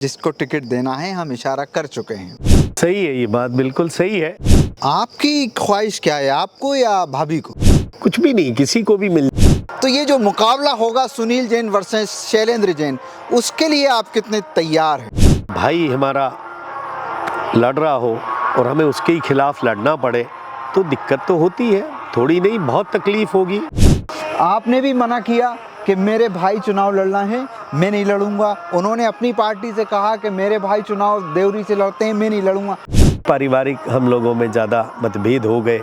जिसको टिकट देना है हम इशारा कर चुके हैं। सही है, ये बात बिल्कुल सही है। आपकी ख्वाहिश क्या है, आपको या भाभी को? कुछ भी नहीं, किसी को भी मिल। तो ये जो मुकाबला होगा सुनील जैन वर्सेस शैलेंद्र जैन, उसके लिए आप कितने तैयार हैं? भाई हमारा लड़ रहा हो और हमें उसके ही खिलाफ लड़ना पड़े तो दिक्कत तो होती है, थोड़ी नहीं बहुत तकलीफ होगी। आपने भी मना किया कि मेरे भाई चुनाव लड़ना है, मैं नहीं लड़ूंगा। उन्होंने अपनी पार्टी से कहा कि मेरे भाई चुनाव देवरी से लड़ते हैं, मैं नहीं लड़ूंगा। पारिवारिक हम लोगों में ज़्यादा मतभेद हो गए।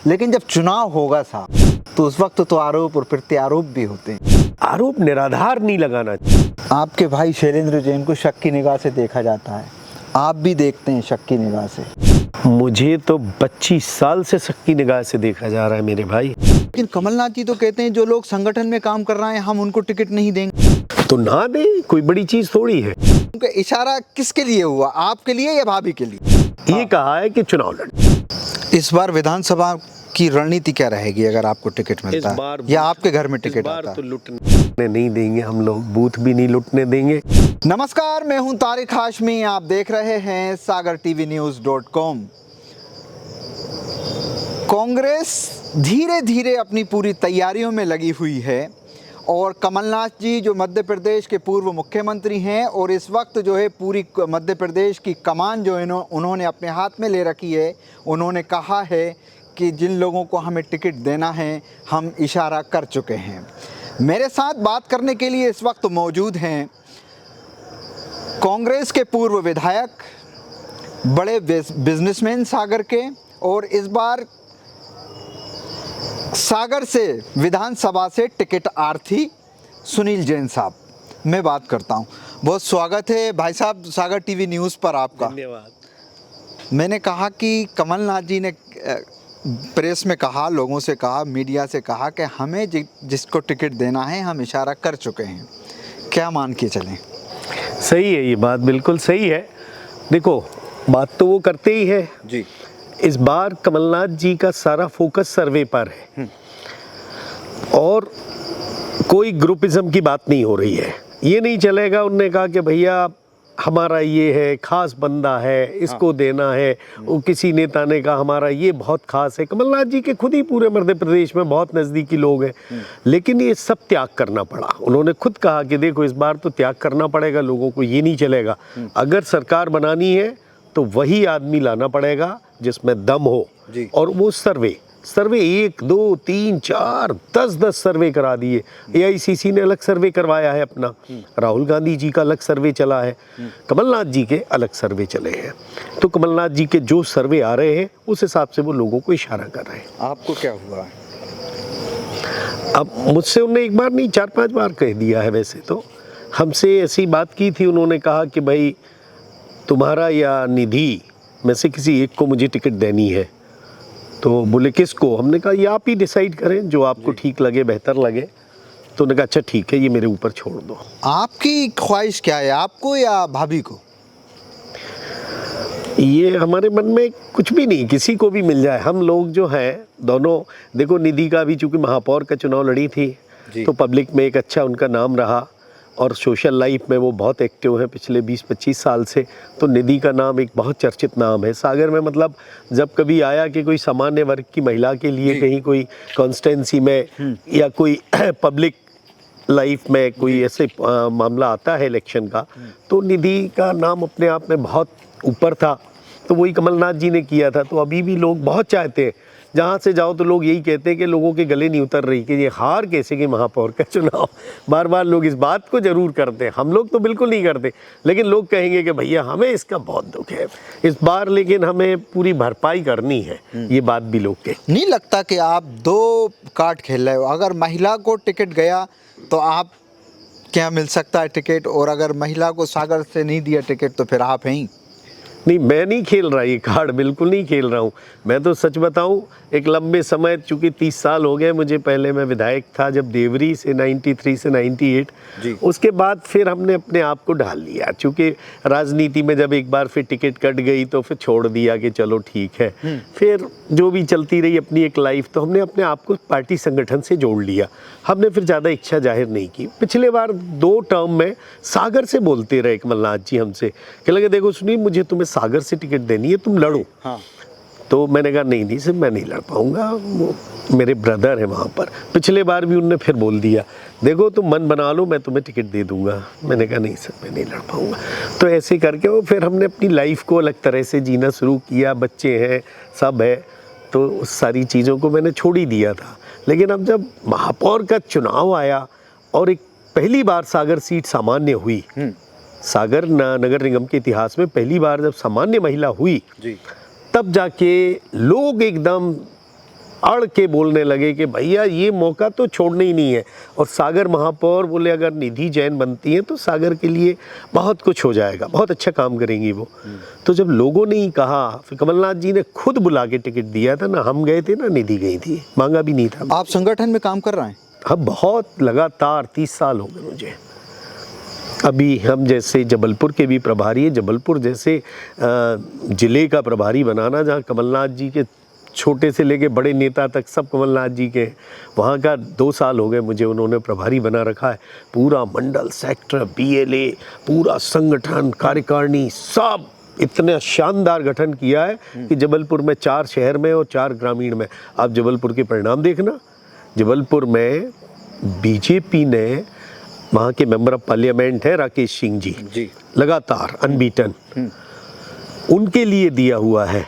लेकिन जब चुनाव होगा साहब, तो उस वक्त तो आरोप और प्रत्यारोप भी होते हैं। आरोप निराधार नहीं लगाना चाहिए। आपके भाई शैलेंद्र जैन को शक की निगाह से देखा जाता है, आप भी देखते हैं शक की निगाह से। मुझे तो 25 साल से शक की निगाह से देखा जा रहा है मेरे भाई। लेकिन कमलनाथ जी तो कहते हैं जो लोग संगठन में काम कर रहे हैं हम उनको टिकट नहीं देंगे। तो ना दे, कोई बड़ी चीज थोड़ी है। उनका इशारा किसके लिए हुआ, आपके लिए या भाभी के लिए? ये कहा है कि चुनाव लड़। इस बार विधानसभा की रणनीति क्या रहेगी अगर आपको टिकट मिलता है या आपके घर में टिकट आता है? तो लुटने नहीं देंगे हम लोग, बूथ भी नहीं लुटने देंगे। नमस्कार, मैं हूं तारिक हाशमी, आप देख रहे हैं sagartvnews.com। कांग्रेस धीरे धीरे अपनी पूरी तैयारियों में लगी हुई है और कमलनाथ जी जो मध्य प्रदेश के पूर्व मुख्यमंत्री हैं और इस वक्त जो है पूरी मध्य प्रदेश की कमान जो है उन्होंने अपने हाथ में ले रखी है। उन्होंने कहा है कि जिन लोगों को हमें टिकट देना है हम इशारा कर चुके हैं। मेरे साथ बात करने के लिए इस वक्त मौजूद हैं कांग्रेस के पूर्व विधायक, बड़े बिजनेसमैन सागर के, और इस बार सागर से विधानसभा से टिकट आर्थी सुनील जैन साहब। मैं बात करता हूं, बहुत स्वागत है भाई साहब सागर टीवी न्यूज़ पर आपका। धन्यवाद। मैंने कहा कि कमलनाथ जी ने प्रेस में कहा, लोगों से कहा, मीडिया से कहा कि हमें जिसको टिकट देना है हम इशारा कर चुके हैं, क्या मान के चलें? सही है, ये बात बिल्कुल सही है। देखो, बात तो वो करते ही है जी। इस बार कमलनाथ जी का सारा फोकस सर्वे पर है और कोई ग्रुपिज्म की बात नहीं हो रही है। ये नहीं चलेगा, उनने कहा कि भैया हमारा ये है, खास बंदा है, इसको देना है। वो किसी नेता ने कहा हमारा ये बहुत खास है। कमलनाथ जी के खुद ही पूरे मध्य प्रदेश में बहुत नज़दीकी लोग हैं, लेकिन ये सब त्याग करना पड़ा। उन्होंने खुद कहा कि देखो इस बार तो त्याग करना पड़ेगा लोगों को, ये नहीं चलेगा। अगर सरकार बनानी है तो वही आदमी लाना पड़ेगा जिसमें दम हो। और वो सर्वे 1, 2, 3, 4, 10 सर्वे करा दिए। AICC ने अलग सर्वे करवाया है अपना, राहुल गांधी जी का अलग सर्वे चला है, कमलनाथ जी के अलग सर्वे चले हैं। तो कमलनाथ जी के जो सर्वे आ रहे हैं उस हिसाब से वो लोगों को इशारा कर रहे हैं। आपको क्या हुआ? अब मुझसे उन्होंने एक बार नहीं 4-5 बार कह दिया है। वैसे तो हमसे ऐसी बात की थी, उन्होंने कहा कि भाई तुम्हारा या निधि में से किसी एक को मुझे टिकट देनी है। तो बोले किसको? हमने कहा ये आप ही डिसाइड करें, जो आपको ठीक लगे, बेहतर लगे। तो उन्होंने कहा अच्छा ठीक है, ये मेरे ऊपर छोड़ दो। आपकी ख्वाहिश क्या है, आपको या भाभी को? ये हमारे मन में कुछ भी नहीं, किसी को भी मिल जाए। हम लोग जो हैं दोनों, देखो निधि का भी चूंकि महापौर का चुनाव लड़ी थी तो पब्लिक में एक अच्छा उनका नाम रहा और सोशल लाइफ में वो बहुत एक्टिव है पिछले 20-25 साल से। तो निधि का नाम एक बहुत चर्चित नाम है सागर में। मतलब जब कभी आया कि कोई सामान्य वर्ग की महिला के लिए कहीं कोई कॉन्स्टिट्यूंसी में या कोई पब्लिक लाइफ में कोई ऐसे मामला आता है इलेक्शन का, तो निधि का नाम अपने आप में बहुत ऊपर था। तो वही कमलनाथ जी ने किया था। तो अभी भी लोग बहुत चाहते हैं, जहाँ से जाओ तो लोग यही कहते हैं कि लोगों के गले नहीं उतर रही कि ये हार कैसे कि महापौर का चुनाव। बार बार लोग इस बात को जरूर करते हैं, हम लोग तो बिल्कुल नहीं करते, लेकिन लोग कहेंगे कि भैया हमें इसका बहुत दुख है इस बार, लेकिन हमें पूरी भरपाई करनी है। ये बात भी लोग के नहीं लगता कि आप 2 कार्ड खेल रहे हो? अगर महिला को टिकट गया तो आप क्या मिल सकता है टिकट, और अगर महिला को सागर से नहीं दिया टिकट तो फिर आप हैं ही। नहीं, मैं नहीं खेल रहा ये कार्ड, बिल्कुल नहीं खेल रहा हूँ। मैं तो सच बताऊँ, एक लंबे समय, चूंकि 30 साल हो गए मुझे, पहले मैं विधायक था जब देवरी से 93 से 98, उसके बाद फिर हमने अपने आप को ढाल लिया। चूंकि राजनीति में जब एक बार फिर टिकट कट गई तो फिर छोड़ दिया कि चलो ठीक है। फिर जो भी चलती रही अपनी एक लाइफ, तो हमने अपने आप को पार्टी संगठन से जोड़ लिया। हमने फिर ज़्यादा इच्छा जाहिर नहीं की। पिछले बार 2 टर्म में सागर से बोलते रहे कमलनाथ जी हमसे कि लगे देखो सुनिए, मुझे तुम्हें सागर से टिकट देनी है, तुम लड़ो। हाँ। तो मैंने कहा नहीं सर, मैं नहीं लड़ पाऊंगा, वो मेरे ब्रदर है वहाँ पर। पिछले बार भी उनने फिर बोल दिया देखो तुम मन बना लो, मैं तुम्हें टिकट दे दूंगा। मैंने कहा नहीं सर, मैं नहीं लड़ पाऊंगा। तो ऐसे करके वो फिर हमने अपनी लाइफ को अलग तरह से जीना शुरू किया। बच्चे हैं, सब है, तो उस सारी चीज़ों को मैंने छोड़ ही दिया था। लेकिन अब जब महापौर का चुनाव आया और एक पहली बार सागर सीट सामान्य हुई, सागर नगर निगम के इतिहास में पहली बार जब सामान्य महिला हुई जी, तब जाके लोग एकदम अड़ के बोलने लगे कि भैया ये मौका तो छोड़ना ही नहीं है। और सागर महापौर बोले अगर निधि जैन बनती है तो सागर के लिए बहुत कुछ हो जाएगा, बहुत अच्छा काम करेंगी वो। तो जब लोगों ने ही कहा, फिर कमलनाथ जी ने खुद बुला के टिकट दिया था ना, हम गए थे ना निधि गई थी, मांगा भी नहीं था। आप संगठन में काम कर रहे हैं? हाँ, बहुत लगातार 30 साल हो गए मुझे। अभी हम जैसे जबलपुर के भी प्रभारी हैं, जबलपुर जैसे ज़िले का प्रभारी बनाना, जहाँ कमलनाथ जी के छोटे से लेके बड़े नेता तक सब कमलनाथ जी के, वहाँ का 2 साल हो गए मुझे उन्होंने प्रभारी बना रखा है। पूरा मंडल, सेक्टर, BLA, पूरा संगठन, कार्यकारिणी, सब इतना शानदार गठन किया है कि जबलपुर में 4 शहर में और 4 ग्रामीण में। आप जबलपुर के परिणाम देखना, जबलपुर में बीजेपी ने, वहाँ के मेंबर ऑफ पार्लियामेंट है राकेश सिंह जी, लगातार अनबीटन, उनके लिए दिया हुआ है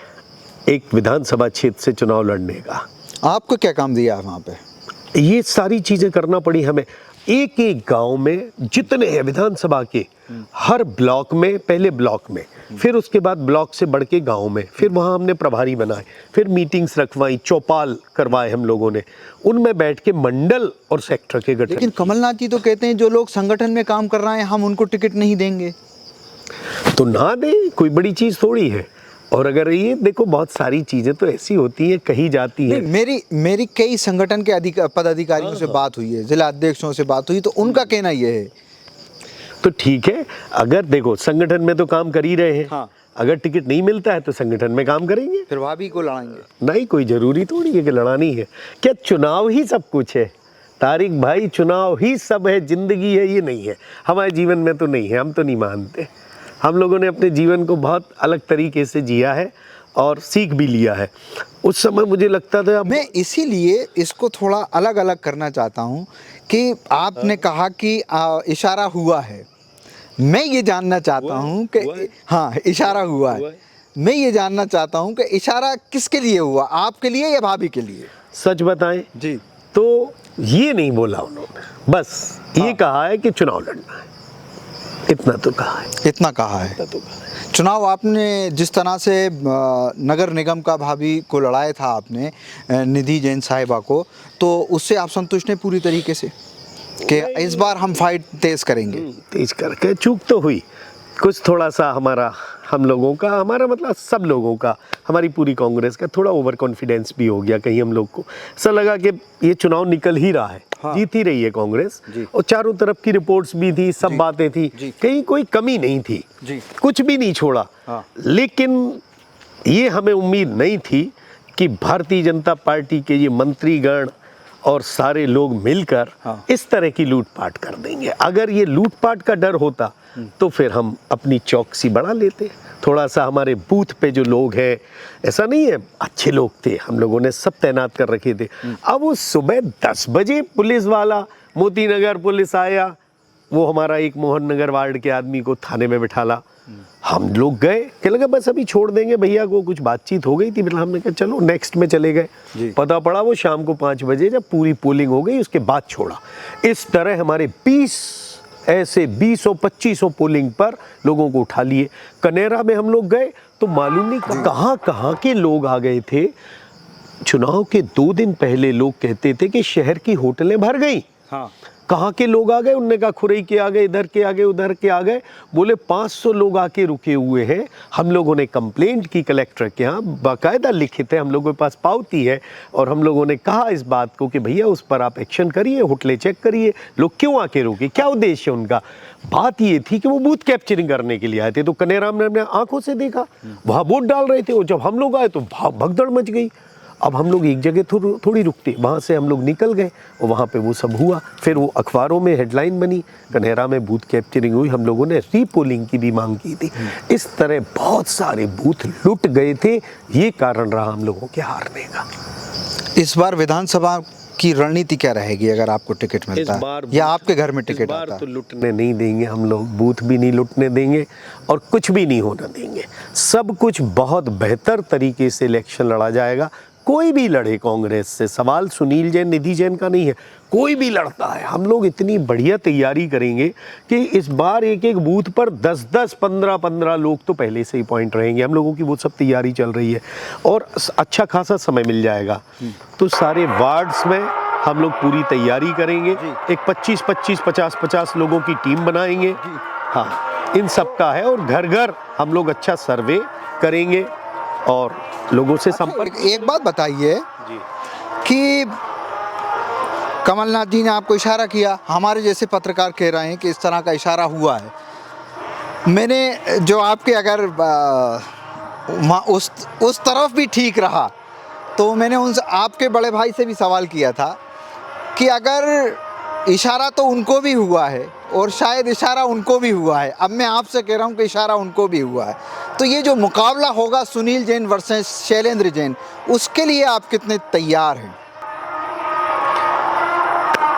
एक विधानसभा क्षेत्र से चुनाव लड़ने का। आपको क्या काम दिया है वहाँ पे? ये सारी चीज़ें करना पड़ी हमें। एक एक गांव में जितने हैं विधानसभा के, हर ब्लॉक में, पहले ब्लॉक में, फिर उसके बाद ब्लॉक से बढ़ के गाँव में, फिर वहाँ हमने प्रभारी बनाए, फिर मीटिंग्स रखवाई, चौपाल करवाए हम लोगों ने, उनमें बैठ के मंडल और सेक्टर के गठन। लेकिन कमलनाथ जी तो कहते हैं जो लोग संगठन में काम कर रहे हैं हम उनको टिकट नहीं देंगे। तो ना दे, कोई बड़ी चीज़ थोड़ी है। और अगर ये देखो, बहुत सारी चीज़ें तो ऐसी होती हैं, कही जाती हैं। मेरी कई संगठन के पदाधिकारियों से बात हुई है, जिला अध्यक्षों से बात हुई, तो उनका कहना ये है। तो ठीक है, अगर देखो संगठन में तो काम कर ही रहे हैं। हाँ। अगर टिकट नहीं मिलता है तो संगठन में काम करेंगे, फिर भाभी को लड़ाएंगे। नहीं, कोई जरूरी थोड़ी है कि लड़ानी है। क्या चुनाव ही सब कुछ है? तारिक भाई, चुनाव ही सब है, जिंदगी है ये नहीं है। हमारे जीवन में तो नहीं है, हम तो नहीं मानते। हम लोगों ने अपने जीवन को बहुत अलग तरीके से जिया है और सीख भी लिया है। उस समय मुझे लगता था, मैं इसीलिए इसको थोड़ा अलग अलग करना चाहता हूँ कि आपने कहा कि इशारा हुआ है। मैं ये जानना चाहता हूँ कि हाँ, इशारा हुआ है। मैं ये जानना चाहता हूँ कि इशारा किसके लिए हुआ, आपके लिए या भाभी के लिए? सच बताएं जी, तो ये नहीं बोला उन्होंने, बस ये कहा है कि चुनाव लड़ना है, इतना तो कहा है। इतना कहा है। चुनाव आपने जिस तरह से नगर निगम का भाभी को लड़ाया था आपने, निधि जैन साहिबा को, तो उससे आप संतुष्ट हैं पूरी तरीके से कि इस बार हम फाइट तेज करेंगे? तेज करके चूक तो हुई कुछ, थोड़ा सा हम लोगों का, हमारा मतलब सब लोगों का, हमारी पूरी कांग्रेस का थोड़ा ओवर कॉन्फिडेंस भी हो गया कहीं। हम लोग को ऐसा लगा कि ये चुनाव निकल ही रहा है, हाँ, जीत ही रही है कांग्रेस, और चारों तरफ की रिपोर्ट्स भी थी, सब बातें थी, कहीं कोई कमी नहीं थी, कुछ भी नहीं छोड़ा। हाँ। लेकिन ये हमें उम्मीद नहीं थी कि भारतीय जनता पार्टी के ये मंत्रीगण और सारे लोग मिलकर इस तरह की लूटपाट कर देंगे। अगर ये लूटपाट का डर होता तो फिर हम अपनी चौकसी बढ़ा लेते। थोड़ा सा हमारे बूथ पे जो लोग हैं, ऐसा नहीं है, अच्छे लोग थे, हम लोगों ने सब तैनात कर रखे थे। अब वो सुबह 10 बजे पुलिस वाला, मोती नगर पुलिस आया, वो हमारा एक मोहन नगर वार्ड के आदमी को थाने में बिठाला। हम लोग गए, क्या लगा बस अभी छोड़ देंगे भैया को, कुछ बातचीत हो गई थी, मतलब हमने कहा चलो नेक्स्ट में चले गए। पता पड़ा वो शाम को 5 बजे जब पूरी पोलिंग हो गई उसके बाद छोड़ा। इस तरह हमारे 20-25 पोलिंग पर लोगों को उठा लिए। कनेरा में हम लोग गए तो मालूम नहीं कहाँ कहाँ के लोग आ गए थे। चुनाव के 2 दिन पहले लोग कहते थे कि शहर की होटलें भर गई। हाँ। कहाँ के लोग आ गए? उनने कहा खुरई के आ गए, इधर के आ गए, उधर के आ गए। बोले 500 लोग आके रुके हुए हैं। हम लोगों ने कंप्लेंट की कलेक्टर के यहाँ, बाकायदा लिखित है, हम लोगों के पास पावती है, और हम लोगों ने कहा इस बात को कि भैया उस पर आप एक्शन करिए, होटलें चेक करिए, लोग क्यों आके रुके, क्या उद्देश्य है उनका। बात ये थी कि वो बूथ कैप्चरिंग करने के लिए आए थे। तो कन्हैयाराम ने अपने आंखों से देखा, वहाँ वोट डाल रहे थे, और जब हम लोग आए तो भगदड़ मच गई। अब हम लोग एक जगह थोड़ी रुकते, वहाँ से हम लोग निकल गए और वहाँ पे वो सब हुआ। फिर वो अखबारों में हेडलाइन बनी, कन्हैया में बूथ कैप्चरिंग हुई। हम लोगों ने रीपोलिंग की भी मांग की थी। इस तरह बहुत सारे बूथ लुट गए थे। ये कारण रहा हम लोगों के हारने का। इस बार विधानसभा की रणनीति क्या रहेगी अगर आपको टिकट मिलता है या आपके घर में टिकट आता है? इस बार तो लुटने नहीं देंगे हम लोग, बूथ भी नहीं लुटने देंगे और कुछ भी नहीं होने देंगे। सब कुछ बहुत बेहतर तरीके से इलेक्शन लड़ा जाएगा। कोई भी लड़े कांग्रेस से, सवाल सुनील जैन, निधि जैन का नहीं है, कोई भी लड़ता है। हम लोग इतनी बढ़िया तैयारी करेंगे कि इस बार एक एक बूथ पर 10-10, 15-15 लोग तो पहले से ही पॉइंट रहेंगे। हम लोगों की वो सब तैयारी चल रही है और अच्छा खासा समय मिल जाएगा। तो सारे वार्ड्स में हम लोग पूरी तैयारी करेंगे। एक 25-25, 50-50 लोगों की टीम बनाएंगे। हाँ, इन सब का है। और घर घर हम लोग अच्छा सर्वे करेंगे और लोगों से संपर्क। एक बात बताइए कि कमलनाथ जी ने आपको इशारा किया, हमारे जैसे पत्रकार कह रहे हैं कि इस तरह का इशारा हुआ है। मैंने जो आपके अगर उस तरफ भी ठीक रहा तो मैंने उनसे, आपके बड़े भाई से भी सवाल किया था कि अगर इशारा तो उनको भी हुआ है और शायद इशारा उनको भी हुआ है, अब मैं आपसे कह रहा हूँ कि इशारा उनको भी हुआ है, तो ये जो मुकाबला होगा सुनील जैन वर्सेस शैलेंद्र जैन, उसके लिए आप कितने तैयार हैं?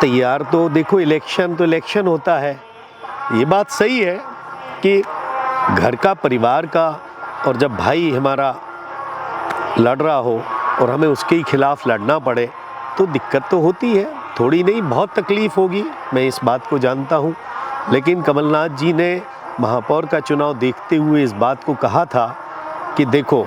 तैयार तो देखो, इलेक्शन तो इलेक्शन होता है। ये बात सही है कि घर का, परिवार का, और जब भाई हमारा लड़ रहा हो और हमें उसके ही खिलाफ लड़ना पड़े तो दिक्कत तो होती है। थोड़ी नहीं, बहुत तकलीफ होगी, मैं इस बात को जानता हूँ। लेकिन कमलनाथ जी ने महापौर का चुनाव देखते हुए इस बात को कहा था कि देखो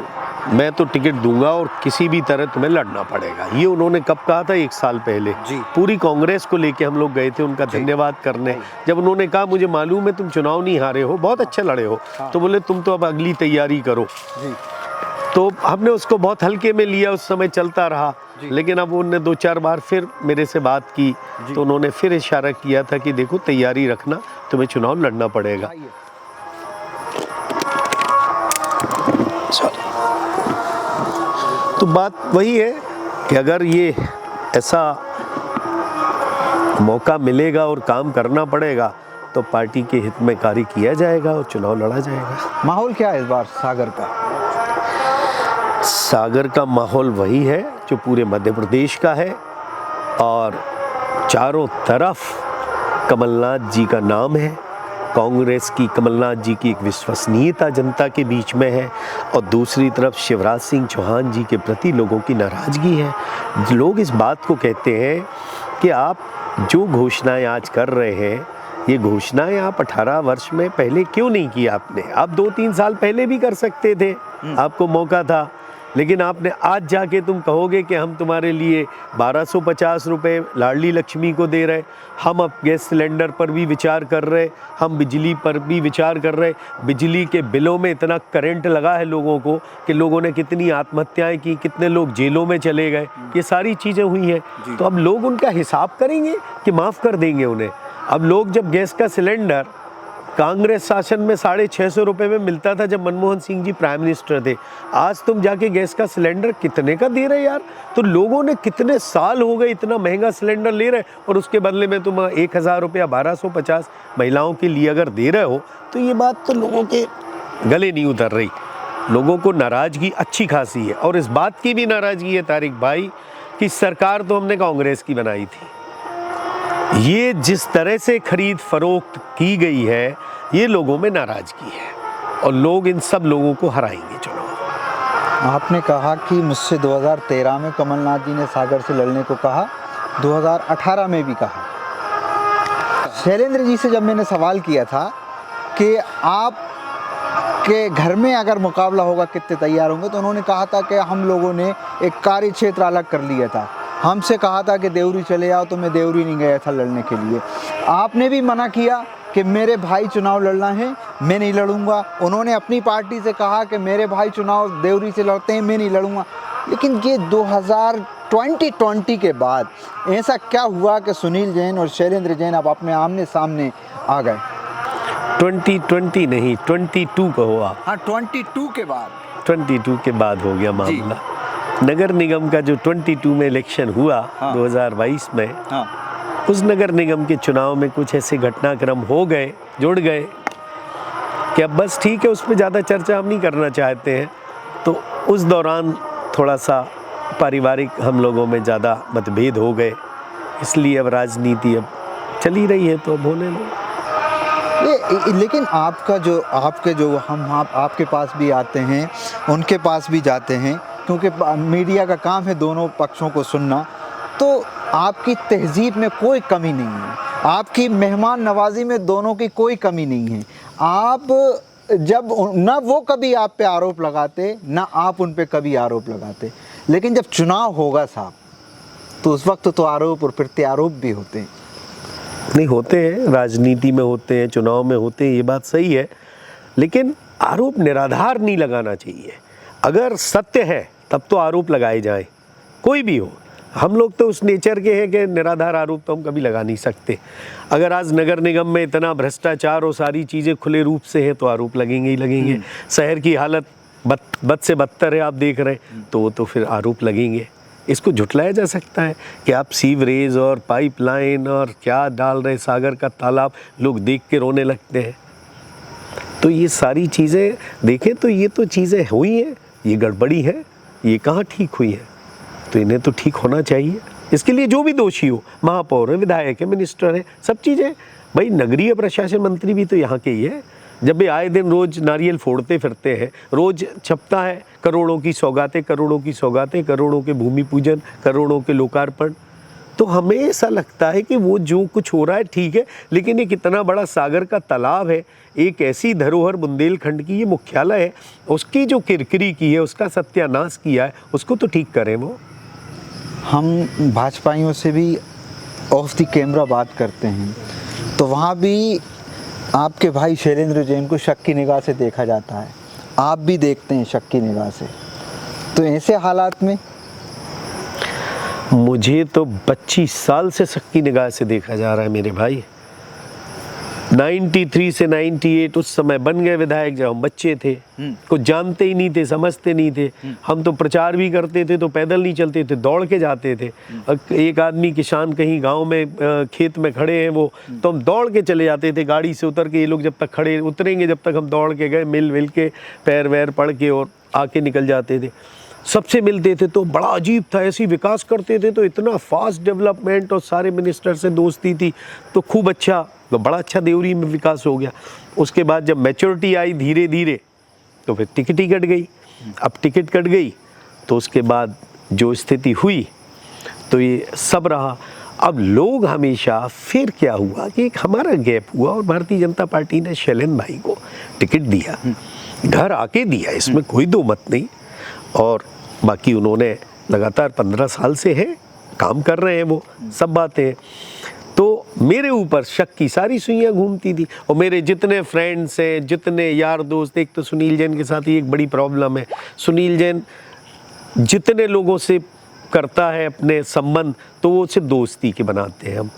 मैं तो टिकट दूंगा और किसी भी तरह तुम्हें लड़ना पड़ेगा। ये उन्होंने कब कहा था? 1 साल पहले। पूरी कांग्रेस को लेके हम लोग गए थे उनका धन्यवाद करने। जब उन्होंने कहा मुझे मालूम है तुम चुनाव नहीं हारे हो, बहुत अच्छे लड़े हो, तो बोले तुम तो अब अगली तैयारी करो। तो हमने उसको बहुत हल्के में लिया, उस समय चलता रहा। लेकिन अब उन्होंने 2-4 बार फिर मेरे से बात की तो उन्होंने फिर इशारा किया था कि देखो तैयारी रखना, तुम्हें चुनाव लड़ना पड़ेगा। तो बात वही है कि अगर ये ऐसा मौका मिलेगा और काम करना पड़ेगा तो पार्टी के हित में कार्य किया जाएगा और चुनाव लड़ा जाएगा। माहौल क्या है इस बार सागर का? सागर का माहौल वही है जो पूरे मध्य प्रदेश का है और चारों तरफ कमलनाथ जी का नाम है। कांग्रेस की, कमलनाथ जी की एक विश्वसनीयता जनता के बीच में है और दूसरी तरफ शिवराज सिंह चौहान जी के प्रति लोगों की नाराज़गी है। लोग इस बात को कहते हैं कि आप जो घोषणाएं आज कर रहे हैं, ये घोषणाएं आप 18 वर्ष में पहले क्यों नहीं की आपने? आप 2-3 साल पहले भी कर सकते थे, आपको मौका था। लेकिन आपने आज जाके तुम कहोगे कि हम तुम्हारे लिए 1250 रुपये लाडली लक्ष्मी को दे रहे, हम अब गैस सिलेंडर पर भी विचार कर रहे, हम बिजली पर भी विचार कर रहे। बिजली के बिलों में इतना करंट लगा है लोगों को कि लोगों ने कितनी आत्महत्याएं की, कितने लोग जेलों में चले गए, ये सारी चीज़ें हुई हैं। तो अब लोग उनका हिसाब करेंगे कि माफ़ कर देंगे उन्हें। अब लोग जब गैस का सिलेंडर कांग्रेस शासन में 650 रुपये में मिलता था जब मनमोहन सिंह जी प्राइम मिनिस्टर थे, आज तुम जाके गैस का सिलेंडर कितने का दे रहे यार? तो लोगों ने कितने साल हो गए इतना महंगा सिलेंडर ले रहे और उसके बदले में तुम 1000 रुपया 1250 महिलाओं के लिए अगर दे रहे हो, तो ये बात तो लोगों के गले नहीं उतर रही। लोगों को नाराज़गी अच्छी खासी है और इस बात की भी नाराज़गी है तारिक भाई कि सरकार तो हमने कांग्रेस की बनाई थी। ये जिस तरह से खरीद फरोख्त की गई है, ये लोगों में नाराज़गी है और लोग इन सब लोगों को हराएंगे चुनाव। आपने कहा कि मुझसे 2013 में कमलनाथ जी ने सागर से लड़ने को कहा, 2018 में भी कहा। शैलेंद्र जी से जब मैंने सवाल किया था कि आप के घर में अगर मुकाबला होगा कितने तैयार होंगे, तो उन्होंने कहा था कि हम लोगों ने एक कार्य क्षेत्र अलग कर लिया था, हमसे कहा था कि देवरी चले आओ, तो मैं देवरी नहीं गया था लड़ने के लिए। आपने भी मना किया कि मेरे भाई चुनाव लड़ना है, मैं नहीं लड़ूंगा। उन्होंने अपनी पार्टी से कहा कि मेरे भाई चुनाव देवरी से लड़ते हैं, मैं नहीं लड़ूंगा। लेकिन ये 2020 के बाद ऐसा क्या हुआ कि सुनील जैन और शैलेंद्र जैन अब अपने आमने सामने आ गए? 2020 नहीं, 22 का हुआ। हाँ, 22 के बाद। 22 के बाद हो गया मामला। नगर निगम का जो 22 में इलेक्शन हुआ, हाँ। 2022 में, हाँ, उस नगर निगम के चुनाव में कुछ ऐसे घटनाक्रम हो गए, जुड़ गए कि अब बस ठीक है, उस पर ज़्यादा चर्चा हम नहीं करना चाहते हैं। तो उस दौरान थोड़ा सा पारिवारिक हम लोगों में ज़्यादा मतभेद हो गए, इसलिए अब राजनीति अब चली रही है, तो अब होने दो। लेकिन आपके पास भी आते हैं, उनके पास भी जाते हैं, क्योंकि मीडिया का काम है दोनों पक्षों को सुनना। तो आपकी तहजीब में कोई कमी नहीं है, आपकी मेहमान नवाजी में दोनों की कोई कमी नहीं है। आप जब ना वो कभी आप पे आरोप लगाते, ना आप उन पे कभी आरोप लगाते, लेकिन जब चुनाव होगा साहब, तो उस वक्त तो आरोप और प्रत्यारोप भी होते हैं। नहीं, होते हैं, राजनीति में होते हैं, चुनाव में होते हैं, ये बात सही है। लेकिन आरोप निराधार नहीं लगाना चाहिए। अगर सत्य है तब तो आरोप लगाए जाएं, कोई भी हो। हम लोग तो उस नेचर के हैं कि निराधार आरोप तो हम कभी लगा नहीं सकते। अगर आज नगर निगम में इतना भ्रष्टाचार और सारी चीज़ें खुले रूप से हैं तो आरोप लगेंगे ही लगेंगे। शहर की हालत बद से बदतर है, आप देख रहे हैं, तो वो तो फिर आरोप लगेंगे। इसको झुटलाया जा सकता है कि आप सीवरेज और पाइपलाइन और क्या डाल रहे, सागर का तालाब, लोग देख के रोने लगते हैं। तो ये सारी चीज़ें देखें तो ये तो चीज़ें हुई हैं, ये गड़बड़ी है, ये कहाँ ठीक हुई है, तो इन्हें तो ठीक होना चाहिए। इसके लिए जो भी दोषी हो, महापौर है, विधायक है, मिनिस्टर है, सब चीज़ें, भाई नगरीय प्रशासन मंत्री भी तो यहाँ के ही है। जब भी आए दिन रोज नारियल फोड़ते फिरते हैं, रोज छपता है करोड़ों की सौगातें, करोड़ों की सौगातें, करोड़ों के भूमि पूजन, करोड़ों के लोकार्पण, तो हमें ऐसा लगता है कि वो जो कुछ हो रहा है ठीक है, लेकिन एक इतना बड़ा सागर का तालाब है, एक ऐसी धरोहर बुंदेलखंड की ये मुख्यालय है, उसकी जो किरकिरी की है, उसका सत्यानाश किया है, उसको तो ठीक करें। वो हम भाजपाइयों से भी ऑफ द कैमरा बात करते हैं, तो वहाँ भी आपके भाई शैलेंद्र जैन को शक की निगाह से देखा जाता है, आप भी देखते हैं शक की निगाह से। तो ऐसे हालात में मुझे तो 25 साल से शक की निगाह से देखा जा रहा है मेरे भाई। 93 से 98 उस समय बन गए विधायक जब हम बच्चे थे, कुछ जानते ही नहीं थे, समझते नहीं थे। हम तो प्रचार भी करते थे तो पैदल नहीं चलते थे, दौड़ के जाते थे। एक आदमी किसान कहीं गांव में खेत में खड़े हैं वो, तो हम दौड़ के चले जाते थे, गाड़ी से उतर के, ये लोग जब तक खड़े उतरेंगे जब तक हम दौड़ के गए, मिल के पैर वैर पड़ के और आके निकल जाते थे। सबसे मिलते थे तो बड़ा अजीब था, ऐसी विकास करते थे तो इतना फास्ट डेवलपमेंट, और सारे मिनिस्टर से दोस्ती थी तो खूब अच्छा, तो बड़ा अच्छा देवरी में विकास हो गया। उसके बाद जब मैच्योरिटी आई धीरे धीरे तो फिर टिकट ही कट गई। अब टिकट कट गई तो उसके बाद जो स्थिति हुई तो ये सब रहा। अब लोग हमेशा, फिर क्या हुआ कि एक हमारा गैप हुआ और भारतीय जनता पार्टी ने शैलेंद्र भाई को टिकट दिया, घर आके दिया, इसमें कोई दो मत नहीं। और बाकी उन्होंने लगातार 15 साल से है, काम कर रहे हैं, वो सब बातें। तो मेरे ऊपर शक की सारी सुइयाँ घूमती थी, और मेरे जितने फ्रेंड्स हैं, जितने यार दोस्त, एक तो सुनील जैन के साथ ही एक बड़ी प्रॉब्लम है, सुनील जैन जितने लोगों से करता है अपने संबंध तो वो सिर्फ दोस्ती के बनाते हैं हम,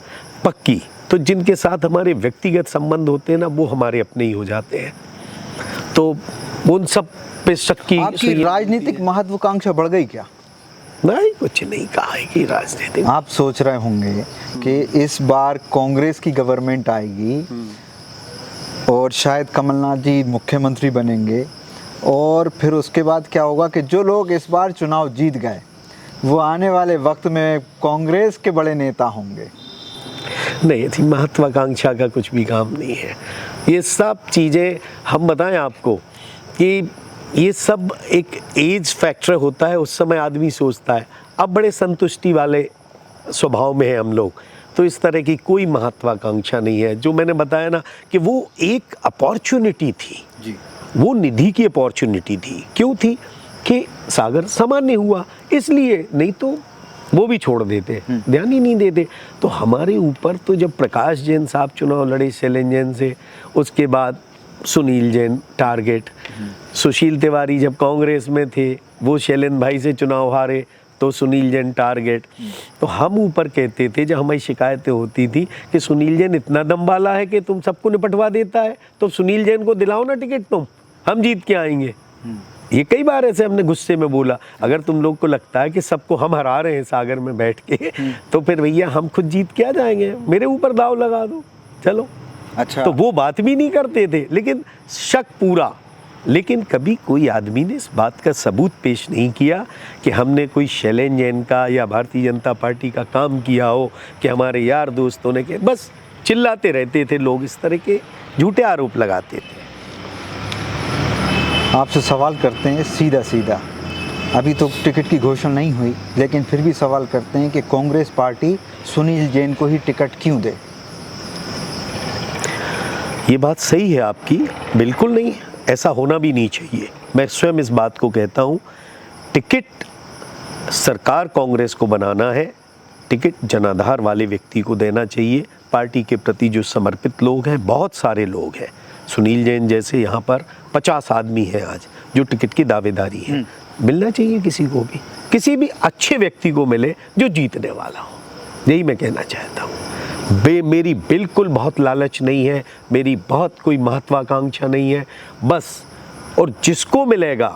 पक्की। तो जिनके साथ हमारे व्यक्तिगत संबंध होते हैं ना, वो हमारे अपने ही हो जाते हैं। तो उन सब पे शक की। आपकी राजनीतिक महत्वाकांक्षा बढ़ गई क्या? नहीं, कुछ नहीं कहा है कि राजनीति। आप सोच रहे होंगे कि इस बार कांग्रेस की गवर्नमेंट आएगी और शायद कमलनाथ जी मुख्यमंत्री बनेंगे, और फिर उसके बाद क्या होगा कि जो लोग इस बार चुनाव जीत गए वो आने वाले वक्त में कांग्रेस के बड़े नेता होंगे। नहीं, थी महत्वाकांक्षा का कुछ भी काम नहीं है। ये सब चीज़ें हम बताएं आपको कि ये सब एक एज फैक्टर होता है, उस समय आदमी सोचता है। अब बड़े संतुष्टि वाले स्वभाव में है हम लोग, तो इस तरह की कोई महत्वाकांक्षा नहीं है। जो मैंने बताया ना कि वो एक अपॉर्चुनिटी थी जी, वो निधि की अपॉर्चुनिटी थी। क्यों थी? कि सागर सामान्य हुआ इसलिए, नहीं तो वो भी छोड़ देते, ध्यान ही नहीं देते। तो हमारे ऊपर तो जब प्रकाश जैन साहब चुनाव लड़े शैलेंद्र जैन से, उसके बाद सुनील जैन टारगेट, सुशील तिवारी जब कांग्रेस में थे वो शैलेंद्र भाई से चुनाव हारे तो सुनील जैन टारगेट। तो हम ऊपर कहते थे, जब हमारी शिकायतें होती थी कि सुनील जैन इतना दम वाला है कि तुम सबको निपटवा देता है, तो सुनील जैन को दिलाओ ना टिकट, तुम हम जीत के आएंगे। ये कई बार ऐसे हमने गुस्से में बोला। अगर तुम लोग को लगता है कि सबको हम हरा रहे हैं सागर में बैठ के, तो फिर भैया हम खुद जीत के आ जाएंगे, मेरे ऊपर दाव लगा दो, चलो। अच्छा, तो वो बात भी नहीं करते थे, लेकिन शक पूरा। लेकिन कभी कोई आदमी ने इस बात का सबूत पेश नहीं किया कि हमने कोई शैलेंद्र जैन का या भारतीय जनता पार्टी का काम किया हो, कि हमारे यार दोस्तों ने, के बस चिल्लाते रहते थे लोग, इस तरह के झूठे आरोप लगाते थे। आपसे सवाल करते हैं सीधा सीधा, अभी तो टिकट की घोषणा नहीं हुई, लेकिन फिर भी सवाल करते हैं कि कांग्रेस पार्टी सुनील जैन को ही टिकट क्यों दे? ये बात सही है आपकी, बिल्कुल नहीं, ऐसा होना भी नहीं चाहिए। मैं स्वयं इस बात को कहता हूँ, टिकट सरकार कांग्रेस को बनाना है, टिकट जनाधार वाले व्यक्ति को देना चाहिए। पार्टी के प्रति जो समर्पित लोग हैं, बहुत सारे लोग हैं, सुनील जैन जैसे यहाँ पर 50 आदमी हैं आज जो टिकट की दावेदारी है। मिलना चाहिए किसी को भी, किसी भी अच्छे व्यक्ति को मिले जो जीतने वाला हो, यही मैं कहना चाहता हूँ। मेरी बिल्कुल बहुत लालच नहीं है, मेरी बहुत कोई महत्वाकांक्षा नहीं है, बस। और जिसको मिलेगा,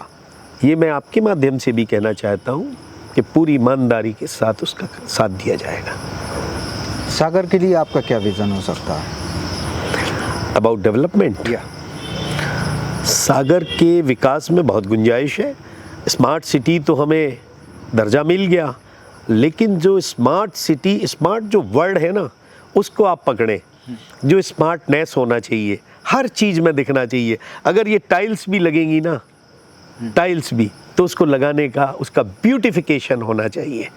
ये मैं आपके माध्यम से भी कहना चाहता हूँ कि पूरी ईमानदारी के साथ उसका साथ दिया जाएगा। सागर के लिए आपका क्या विज़न हो सकता है? अबाउट डेवलपमेंट, सागर के विकास में बहुत गुंजाइश है। स्मार्ट सिटी तो हमें दर्जा मिल गया, लेकिन जो स्मार्ट सिटी, स्मार्ट जो वर्ड है ना, उसको आप पकड़ें। जो स्मार्टनेस होना चाहिए, हर चीज़ में दिखना चाहिए। अगर ये टाइल्स भी लगेंगी ना, टाइल्स भी, तो उसको लगाने का, उसका ब्यूटिफिकेशन होना चाहिए।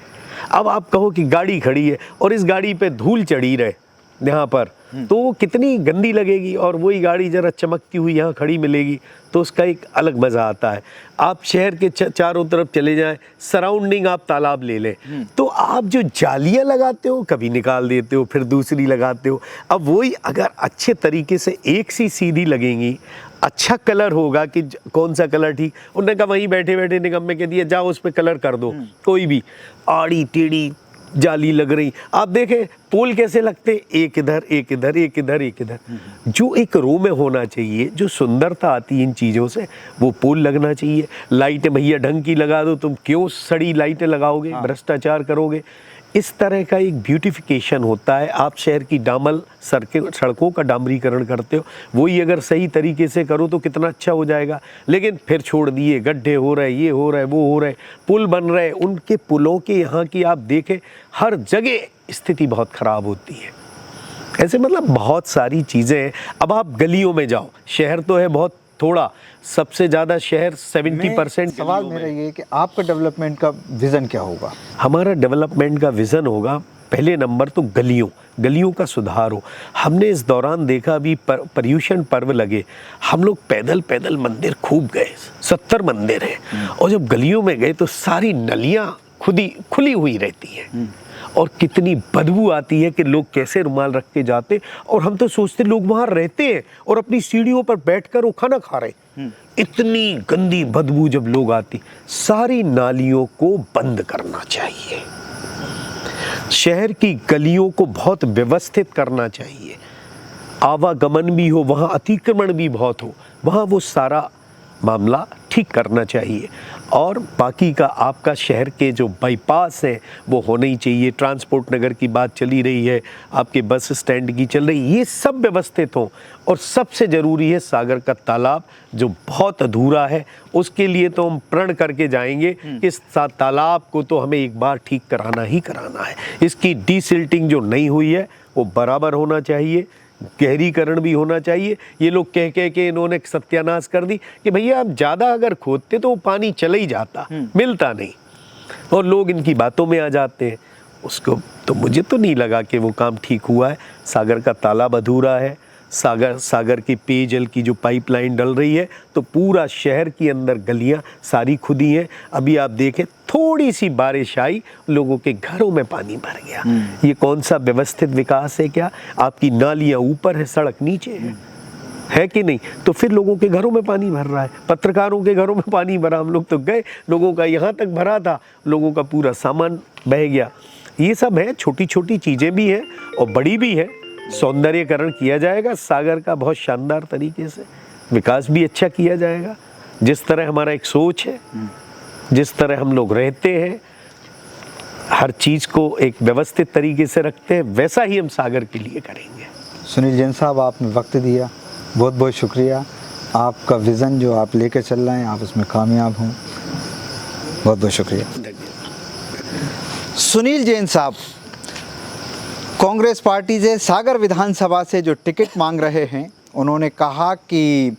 अब आप कहो कि गाड़ी खड़ी है और इस गाड़ी पे धूल चढ़ी रहे यहाँ पर, तो वो कितनी गंदी लगेगी, और वही गाड़ी जरा चमकती हुई यहाँ खड़ी मिलेगी तो उसका एक अलग मज़ा आता है। आप शहर के चारों तरफ चले जाएं, सराउंडिंग आप तालाब ले लें, तो आप जो जालियाँ लगाते हो कभी निकाल देते हो, फिर दूसरी लगाते हो। अब वही अगर अच्छे तरीके से एक सी सीधी लगेंगी, अच्छा कलर होगा कि कौन सा कलर ठीक, उन्होंने कहा वहीं बैठे बैठे निगम में कह दिया जाओ उस पर कलर कर दो, कोई भी आड़ी टेढ़ी जाली लग रही। आप देखें पोल कैसे लगते, एक इधर एक इधर एक इधर एक इधर। जो एक रो में होना चाहिए, जो सुंदरता आती है इन चीज़ों से, वो पोल लगना चाहिए। लाइटें भैया ढंग की लगा दो, तुम क्यों सड़ी लाइटें लगाओगे, भ्रष्टाचार करोगे। इस तरह का एक ब्यूटिफिकेशन होता है। आप शहर की डामल सड़कों का डामरीकरण करते हो, वही अगर सही तरीके से करो तो कितना अच्छा हो जाएगा। लेकिन फिर छोड़ दिए, गड्ढे हो रहे, ये हो रहा है, वो हो रहा है, पुल बन रहे, उनके पुलों के यहाँ की आप देखें हर जगह स्थिति बहुत ख़राब होती है। ऐसे मतलब बहुत सारी चीज़ें हैं। अब आप गलियों में जाओ, शहर तो है बहुत थोड़ा, सबसे ज़्यादा शहर 70%। सवाल मेरा ये है कि आपका डेवलपमेंट का विज़न क्या होगा? हमारा डेवलपमेंट का विज़न होगा, पहले नंबर तो गलियों का सुधार हो। हमने इस दौरान देखा, अभी पर्यूषण पर्व लगे, हम लोग पैदल पैदल मंदिर खूब गए, 70 मंदिर हैं, और जब गलियों में गए तो सारी नलियाँ खुली हुई रहती हैं, और कितनी बदबू आती है कि लोग कैसे रुमाल रख के जाते, और हम तो सोचते लोग वहाँ रहते हैं और अपनी सीढ़ियों पर बैठकर वो खाना खा रहे हैं। इतनी गंदी बदबू जब लोग आती, सारी नालियों को बंद करना चाहिए, शहर की गलियों को बहुत व्यवस्थित करना चाहिए, आवागमन भी हो, वहाँ अतिक्रमण भी बहुत हो, वहाँ वो सारा मामला ठीक करना चाहिए। और बाकी का आपका शहर के जो बाईपास हैं वो होने ही चाहिए। ट्रांसपोर्ट नगर की बात चली रही है, आपके बस स्टैंड की चल रही, ये सब व्यवस्थित हो। और सबसे ज़रूरी है सागर का तालाब जो बहुत अधूरा है, उसके लिए तो हम प्रण करके जाएंगे कि इस तालाब को तो हमें एक बार ठीक कराना ही कराना है। इसकी डीसिल्टिंग जो नहीं हुई है वो बराबर होना चाहिए, गहरीकरण भी होना चाहिए। ये लोग कह के इन्होंने सत्यानाश कर दी कि भैया आप ज़्यादा अगर खोदते तो वो पानी चला ही जाता, मिलता नहीं, और लोग इनकी बातों में आ जाते हैं। उसको तो मुझे तो नहीं लगा कि वो काम ठीक हुआ है। सागर का तालाब अधूरा है, सागर की पेयजल की जो पाइपलाइन डल रही है, तो पूरा शहर के अंदर गलियां सारी खुदी हैं। अभी आप देखें, थोड़ी सी बारिश आई, लोगों के घरों में पानी भर गया। ये कौन सा व्यवस्थित विकास है? क्या आपकी नालियां ऊपर है, सड़क नीचे है कि नहीं? तो फिर लोगों के घरों में पानी भर रहा है, पत्रकारों के घरों में पानी भरा। हम लोग तो गए, लोगों का यहाँ तक भरा था, लोगों का पूरा सामान बह गया। ये सब है, छोटी छोटी चीज़ें भी हैं और बड़ी भी है। सौंदर्यकरण किया जाएगा सागर का बहुत शानदार तरीके से, विकास भी अच्छा किया जाएगा। जिस तरह हमारा एक सोच है, जिस तरह हम लोग रहते हैं, हर चीज़ को एक व्यवस्थित तरीके से रखते हैं, वैसा ही हम सागर के लिए करेंगे। सुनील जैन साहब, आपने वक्त दिया, बहुत बहुत शुक्रिया। आपका विज़न जो आप लेकर चल रहे हैं, आप उसमें कामयाब हों, बहुत बहुत शुक्रिया। सुनील जैन साहब कांग्रेस पार्टी से सागर विधानसभा से जो टिकट मांग रहे हैं, उन्होंने कहा कि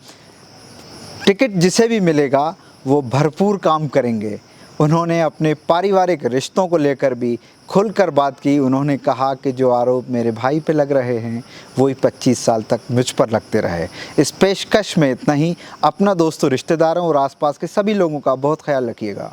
टिकट जिसे भी मिलेगा वो भरपूर काम करेंगे। उन्होंने अपने पारिवारिक रिश्तों को लेकर भी खुलकर बात की। उन्होंने कहा कि जो आरोप मेरे भाई पे लग रहे हैं वही 25 साल तक मुझ पर लगते रहे। इस पेशकश में इतना ही। अपना, दोस्तों, रिश्तेदारों और आसपास के सभी लोगों का बहुत ख्याल रखिएगा।